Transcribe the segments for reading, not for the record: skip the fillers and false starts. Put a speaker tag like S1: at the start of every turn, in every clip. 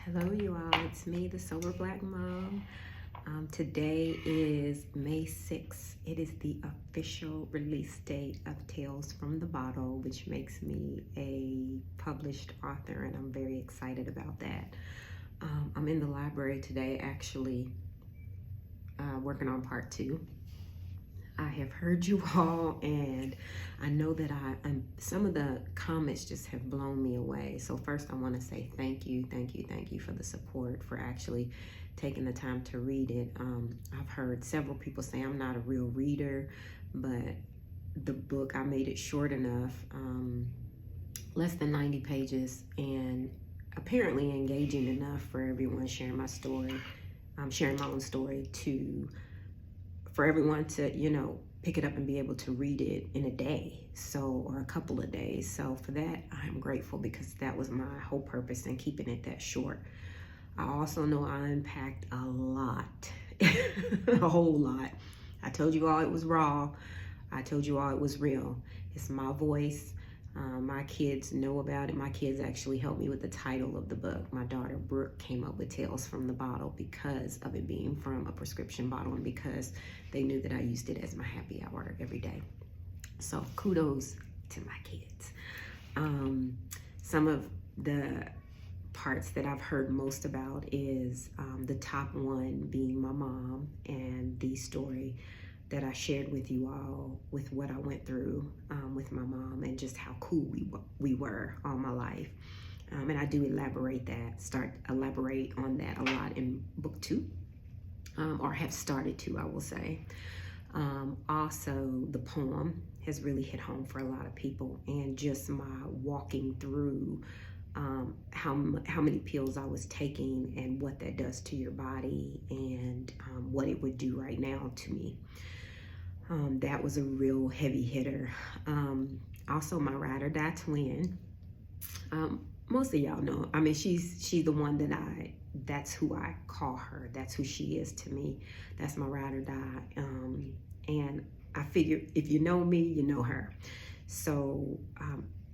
S1: Hello, you all. It's me, the Sober Black Mom. Today is May 6th. It is the official release date of Tales from the Bottle, which makes me a published author, and I'm very excited about that. I'm in the library today, actually, working on part 2. I have heard you all, and I know that some of the comments just have blown me away. So first I want to say thank you for the support, for actually taking the time to read it. I've heard several people say I'm not a real reader, but the book, I made it short enough, less than 90 pages, and apparently engaging enough for everyone, sharing my story, sharing my own story, for everyone to, pick it up and be able to read it in a day, or a couple of days. So for that, I'm grateful, because that was my whole purpose in keeping it that short. I also know I unpacked a lot, a whole lot. I told you all it was raw. I told you all it was real. It's my voice. My kids know about it. My kids actually helped me with the title of the book. My daughter Brooke came up with Tales from the Bottle because of it being from a prescription bottle, and because they knew that I used it as my happy hour every day. So kudos to my kids. Some of the parts that I've heard most about is the top one being my mom, and the story that I shared with you all, with what I went through with my mom, and just how cool we were all my life. And I do elaborate on that a lot in book 2, or have started to, I will say. Also, the poem has really hit home for a lot of people, and just my walking through how many pills I was taking, and what that does to your body, and what it would do right now to me. That was a real heavy hitter. Also, my ride or die twin. Most of y'all know. I mean, she's the one that's who I call her. That's who she is to me. That's my ride or die. And I figure if you know me, you know her. So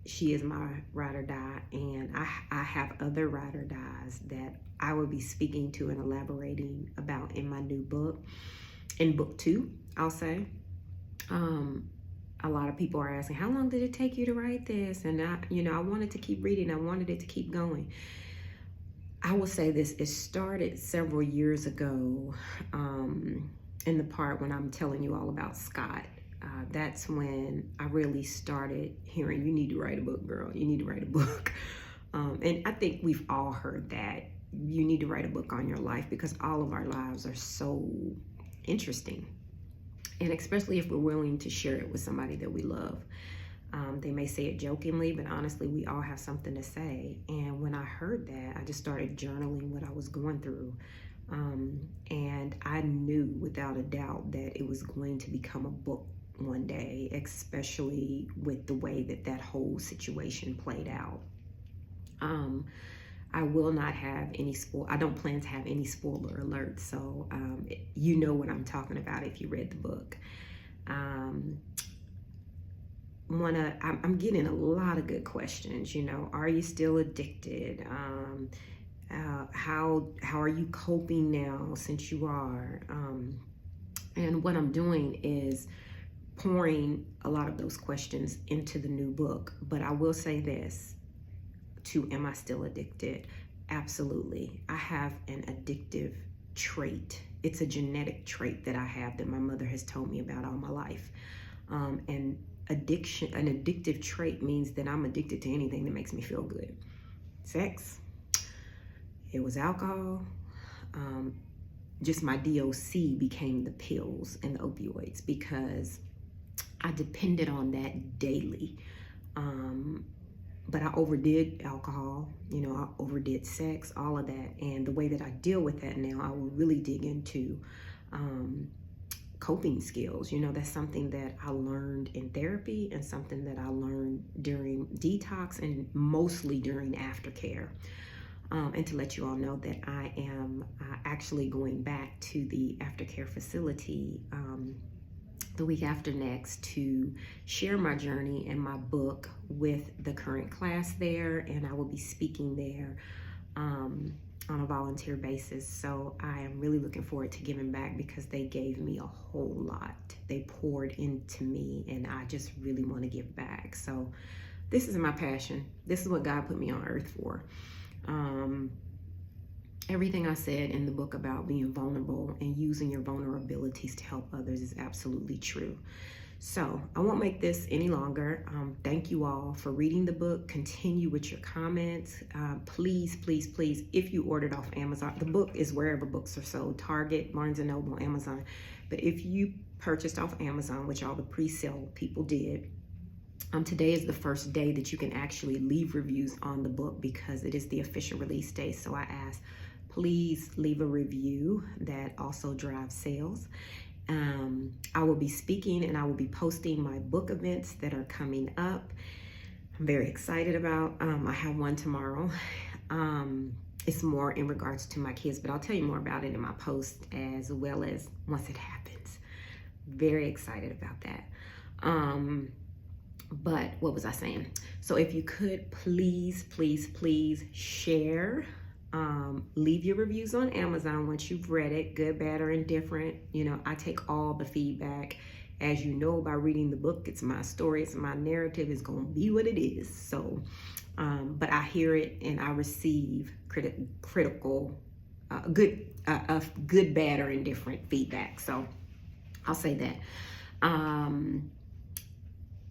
S1: she is my ride or die, and I have other ride or dies that I will be speaking to and elaborating about in my new book, in book 2, I'll say. A lot of people are asking, how long did it take you to write this? And I wanted to keep reading. I wanted it to keep going. I will say this, it started several years ago, in the part when I'm telling you all about Scott. That's when I really started hearing, you need to write a book, girl. You need to write a book. And I think we've all heard that. You need to write a book on your life, because all of our lives are so interesting. And especially if we're willing to share it with somebody that we love. They may say it jokingly, but honestly, we all have something to say. And when I heard that, I just started journaling what I was going through. And I knew without a doubt that it was going to become a book one day, especially with the way that whole situation played out. I will not have any I don't plan to have any spoiler alerts, so you know what I'm talking about if you read the book. I'm getting a lot of good questions. Are you still addicted? How are you coping now, since you are? And what I'm doing is pouring a lot of those questions into the new book. But I will say this, am I still addicted? Absolutely. I have an addictive trait. It's a genetic trait that I have that my mother has told me about all my life. And an addictive trait means that I'm addicted to anything that makes me feel good. Sex, it was alcohol, just my DOC became the pills and the opioids, because I depended on that daily. But I overdid alcohol, I overdid sex, all of that. And the way that I deal with that now, I will really dig into coping skills. That's something that I learned in therapy, and something that I learned during detox, and mostly during aftercare. And to let you all know that I am actually going back to the aftercare facility the week after next to share my journey and my book with the current class there, and I will be speaking there on a volunteer basis. So I am really looking forward to giving back because they gave me a whole lot. They poured into me, and I just really want to give back. So this is my passion. This is what God put me on earth for. Everything I said in the book about being vulnerable and using your vulnerabilities to help others is absolutely true. So I won't make this any longer. Thank you all for reading the book. Continue with your comments. Please, please, please, if you ordered off Amazon, the book is wherever books are sold, Target, Barnes & Noble, Amazon. But if you purchased off Amazon, which all the pre-sale people did, today is the first day that you can actually leave reviews on the book because it is the official release day. So I ask, please leave a review. That also drives sales. I will be speaking and I will be posting my book events that are coming up. I'm very excited about. I have one tomorrow. It's more in regards to my kids, but I'll tell you more about it in my post as well as once it happens. Very excited about that. But what was I saying? So if you could please, please, please share. Leave your reviews on Amazon once you've read it, good, bad, or indifferent. You know, I take all the feedback. As you know, by reading the book, it's my story, it's my narrative, it's going to be what it is. So, but I hear it and I receive critical, good, bad, or indifferent feedback. So I'll say that.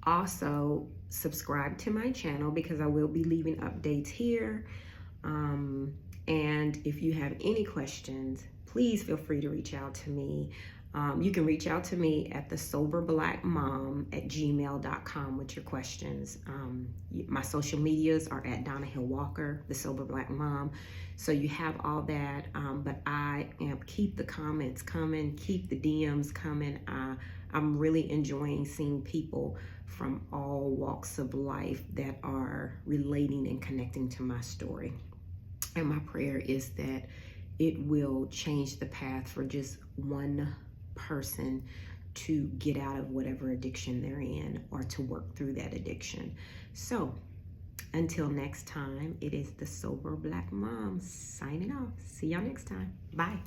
S1: Also, subscribe to my channel because I will be leaving updates here. And if you have any questions, please feel free to reach out to me. You can reach out to me at thesoberblackmom@gmail.com with your questions. My social medias are at Donna Hill Walker, The Sober Black Mom. So you have all that. But keep the comments coming, keep the DMs coming. I'm really enjoying seeing people from all walks of life that are relating and connecting to my story. And my prayer is that it will change the path for just one person to get out of whatever addiction they're in or to work through that addiction. So until next time, it is the Sober Black Mom signing off. See y'all next time. Bye.